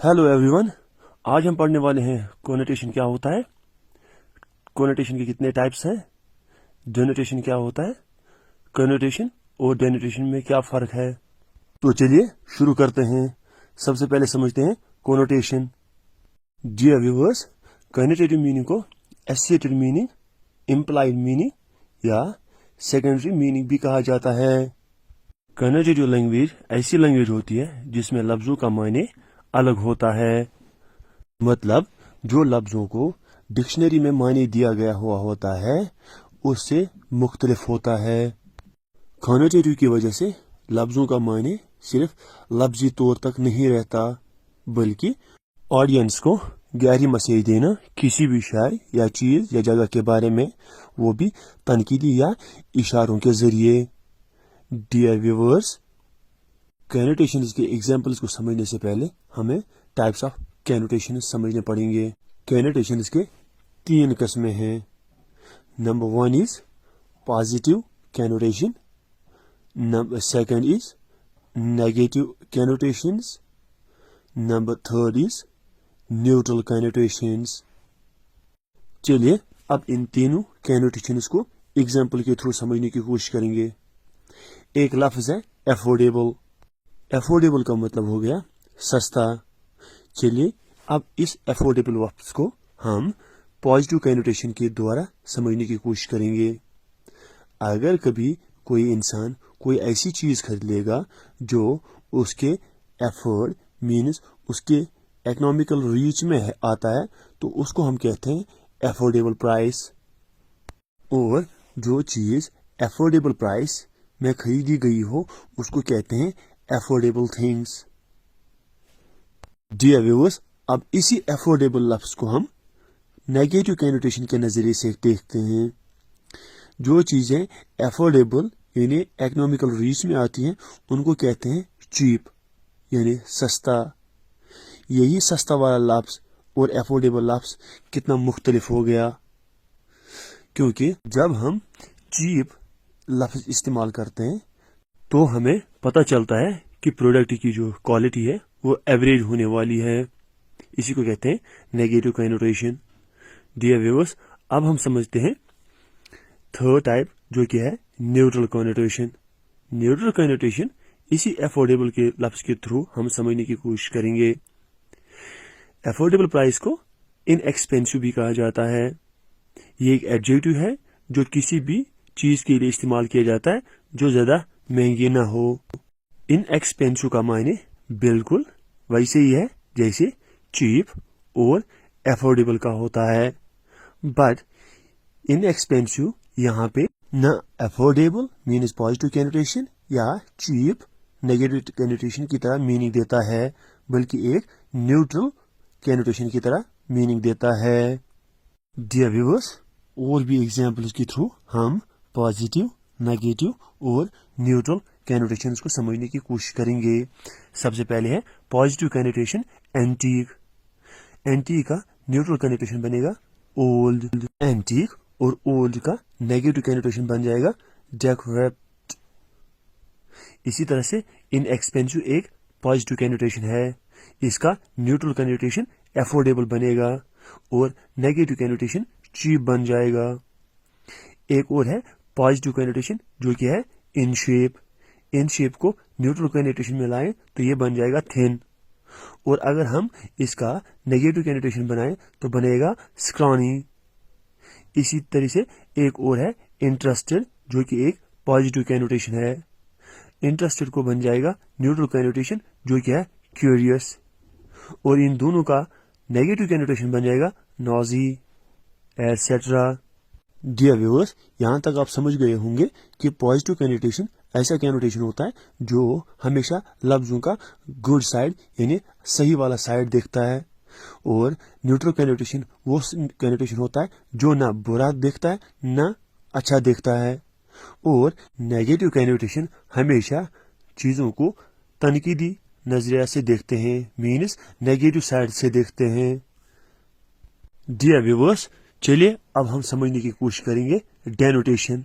Hello everyone, आज हम पढ़ने वाले हैं कोनोटेशन क्या होता है, कोनोटेशन के कितने टाइप्स हैं, डेनोटेशन क्या होता है, कोनोटेशन और डेनोटेशन में क्या फर्क है। तो चलिए शुरू करते हैं। सबसे पहले समझते हैं connotation. Dear viewers, connotative meaning को एसोसिएटेड मीनिंग, इम्प्लाइड मीनिंग या सेकेंडरी मीनिंग भी कहा जाता है। कोनोटेटिव लैंग्वेज ऐसी लैंग्वेज होती है जिसमें लफ्जों का मायने अलग होता है। मतलब जो लफ्जों को डिक्शनरी में मायने दिया गया हुआ होता है उससे मुख्तलिफ होता है। कोनोटेटिव की वजह से लफ्जों का मायने सिर्फ लफ्जी तौर तक नहीं रहता, बल्कि ऑडियंस को गहरी मैसेज देना किसी भी शय या चीज या जगह के बारे में, वो भी तनकीदी या इशारों के जरिए। डियर व्यूअर्स, कोनोटेशंस के एग्जांपल्स को समझने से पहले हमें टाइप्स ऑफ कोनोटेशन समझने पड़ेंगे। कोनोटेशंस के 3 किस्में हैं। Number 1 is positive connotation, number 2 is negative connotations, number 3 is neutral connotations. चलिए अब इन तीनों कोनोटेशंस को एग्जांपल के थ्रू समझने की कोशिश करेंगे। एक लफ्ज है अफोर्डेबल। अफोर्डेबल का मतलब हो गया सस्ता। चलिए अब इस अफोर्डेबल लफ्ज को हम पॉजिटिव कोनोटेशन के द्वारा समझने की कोशिश करेंगे। अगर कभी कोई इंसान कोई ऐसी चीज खरीद लेगा जो उसके एफर्ड मीन्स उसके इकोनॉमिकल रीच में आता है, तो उसको हम कहते हैं अफोर्डेबल प्राइस। और जो चीज अफोर्डेबल प्राइस में खरीदी गई हो उसको कहते हैं अफोर्डेबल थिंग्स। डियर व्यूअर्स, अब इसी अफोर्डेबल लफ्ज को हम नेगेटिव कोनोटेशन के नजरिए से देखते हैं। जो चीजें अफोर्डेबल यानी इकोनॉमिकल रीच में आती हैं उनको कहते हैं चीप यानी सस्ता। यही सस्ता वाला लफ्ज और अफोर्डेबल लफ्ज कितना मुख्तलिफ हो गया, क्योंकि जब हम चीप लफ्ज इस्तेमाल करते हैं तो हमें पता चलता है कि प्रोडक्ट की जो क्वालिटी है वो एवरेज होने वाली है। इसी को कहते हैं नेगेटिव कोनोटेशन। डियर व्यूअर्स, अब हम समझते हैं थर्ड टाइप, जो कि है न्यूट्रल कोनोटेशन। न्यूट्रल कोनोटेशन इसी अफोर्डेबल के लफ्ज के थ्रू हम समझने की कोशिश करेंगे। अफोर्डेबल प्राइस को इनएक्सपेंसिव भी कहा जाता है। ये एक एडजेक्टिव है जो किसी भी चीज के लिए इस्तेमाल किया जाता है जो ज्यादा महंगी ना हो। इनएक्सपेंसिव का मायने बिल्कुल वैसे ही है जैसे चीप और अफोर्डेबल का होता है, बट इनएक्सपेंसिव यहाँ पे न अफोर्डेबल मीन्स पॉजिटिव कोनोटेशन या चीप नेगेटिव कोनोटेशन की तरह मीनिंग देता है, बल्कि एक न्यूट्रल कोनोटेशन की तरह मीनिंग देता है। डियर व्यूअर्स, और भी एग्जांपल्स के थ्रू हम पॉजिटिव, नेगेटिव और न्यूट्रल कोनोटेशंस को समझने की कोशिश करेंगे। सबसे पहले है पॉजिटिव कोनोटेशन एंटीक। एंटीक का न्यूट्रल कोनोटेशन बनेगा ओल्ड। एंटीक और ओल्ड का नेगेटिव कोनोटेशन बन जाएगा डेकोरेट। इसी तरह से इनएक्सपेंसिव एक पॉजिटिव कोनोटेशन है, इसका न्यूट्रल कोनोटेशन अफोर्डेबल बनेगा और नेगेटिव कोनोटेशन चीप बन जाएगा। एक और है पॉजिटिव कोनोटेशन जो कि है इन शेप। इन शेप को न्यूट्रल कोनोटेशन में लाएं तो ये बन जाएगा थिन, और अगर हम इसका नेगेटिव कोनोटेशन बनाएं तो बनेगा स्क्रॉनी। इसी तरह से एक और है इंटरेस्टेड जो कि एक पॉजिटिव कोनोटेशन है। इंटरेस्टेड को बन जाएगा न्यूट्रल कोनोटेशन जो कि है क्यूरियस, और इन दोनों का नेगेटिव कोनोटेशन बन जाएगा नॉजी एटसेट्रा। डियर व्यूअर्स, यहाँ तक आप समझ गए होंगे कि पॉजिटिव कोनोटेशन ऐसा कोनोटेशन होता है जो हमेशा लफ्जों का गुड साइड यानी सही वाला साइड देखता है, और न्यूट्रल कोनोटेशन वो कोनोटेशन होता है जो ना बुरा देखता है ना अच्छा देखता है, और नेगेटिव कोनोटेशन हमेशा चीजों को तनकीदी नजरिया से देखते हैं, मीन्स नेगेटिव साइड से देखते हैं। डियर व्यूअर्स, चलिए अब हम समझने की कोशिश करेंगे डेनोटेशन।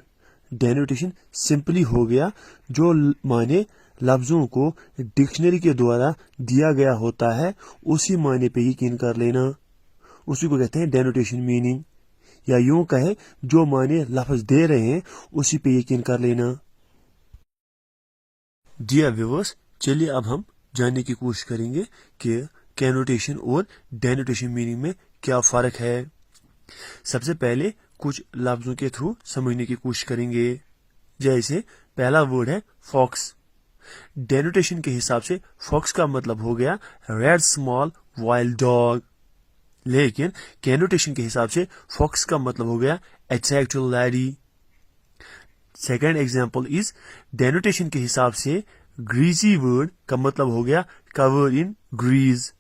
डेनोटेशन सिंपली हो गया जो माने लफ्जों को डिक्शनरी के द्वारा दिया गया होता है उसी मायने पे यकीन कर लेना, उसी को कहते हैं डेनोटेशन मीनिंग, या यूं कहे जो मायने लफ्ज दे रहे हैं उसी पे यकीन कर लेना। डियर व्यूअर्स, चलिए अब हम जानने की कोशिश करेंगे कि कैनोटेशन और डेनोटेशन मीनिंग में क्या फर्क है। सबसे पहले कुछ लफ्जों के थ्रू समझने की कोशिश करेंगे। जैसे पहला वर्ड है फॉक्स। डेनोटेशन के हिसाब से फॉक्स का मतलब हो गया रेड स्मॉल वाइल्ड डॉग, लेकिन कैनोटेशन के हिसाब से फॉक्स का मतलब हो गया attractive lady. Second example is denotation के हिसाब से ग्रीजी वर्ड का मतलब हो गया कवर इन ग्रीज,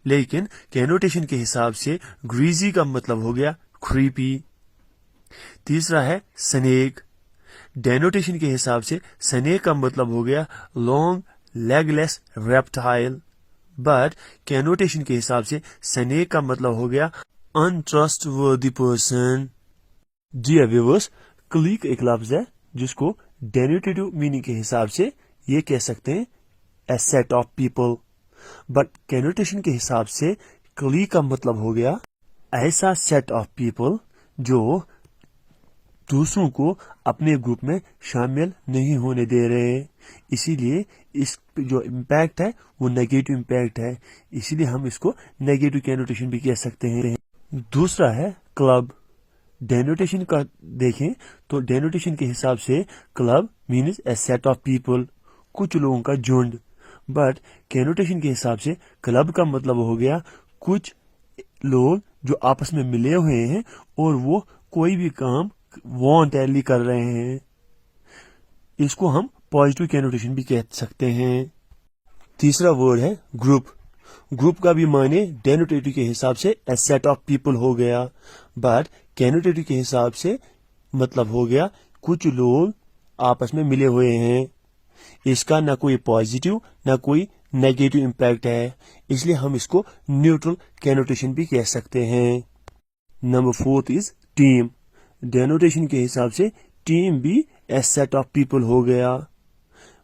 लेकिन कैनोटेशन के हिसाब से ग्रीजी का मतलब हो गया क्रीपी। तीसरा है स्नेक। डेनोटेशन के हिसाब से स्नेक का मतलब हो गया लॉन्ग लेगलेस रेप्टाइल, बट कैनोटेशन के हिसाब से स्नेक का मतलब हो गया अनट्रस्टवर्दी पर्सन। जी व्यूअर्स, क्लीक एक लफ्ज है जिसको डेनोटेटिव मीनिंग के हिसाब से ये कह सकते हैं ए सेट ऑफ पीपल, बट कैनोटेशन के हिसाब से क्लीक का मतलब हो गया ऐसा सेट ऑफ पीपल जो दूसरों को अपने ग्रुप में शामिल नहीं होने दे रहे। इसीलिए इस जो इम्पैक्ट है वो नेगेटिव इम्पैक्ट है, इसीलिए हम इसको नेगेटिव कैनोटेशन भी कह सकते हैं। दूसरा है क्लब। डेनोटेशन का देखें तो डेनोटेशन के हिसाब से club means A set of people, कुछ लोगों का झुंड, बट कैनोटेशन के हिसाब से क्लब का मतलब हो गया कुछ लोग जो आपस में मिले हुए हैं और वो कोई भी काम वॉन्टली कर रहे हैं। इसको हम पॉजिटिव कैनोटेशन भी कह सकते हैं। तीसरा वर्ड है ग्रुप। ग्रुप का भी माने डेनोटेटिव के हिसाब से ए सेट ऑफ पीपल हो गया, बट कैनोटेटिव के हिसाब से मतलब हो गया कुछ लोग आपस में मिले हुए हैं। इसका ना कोई पॉजिटिव ना कोई नेगेटिव इम्पैक्ट है, इसलिए हम इसको न्यूट्रल कैनोटेशन भी कह सकते हैं। Number fourth is team. Denotation के हिसाब से टीम भी ए सेट ऑफ पीपल हो गया,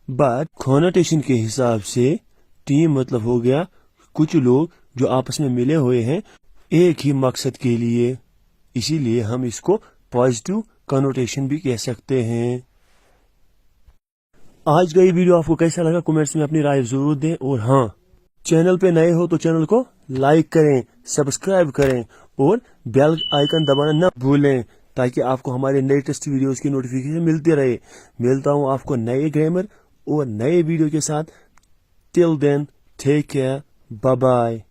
बट कॉनोटेशन के हिसाब से टीम मतलब हो गया कुछ लोग जो आपस में मिले हुए हैं एक ही मकसद के लिए, इसीलिए हम इसको पॉजिटिव कॉनोटेशन भी कह सकते हैं। आज का ये वीडियो आपको कैसा लगा कमेंट्स में अपनी राय जरूर दें, और हाँ, चैनल पे नए हो तो चैनल को लाइक करें, सब्सक्राइब करें और बेल आइकन दबाना न भूलें ताकि आपको हमारे लेटेस्ट वीडियोस की नोटिफिकेशन मिलती रहे। मिलता हूँ आपको नए ग्रामर और नए वीडियो के साथ। Till then take care, bye bye.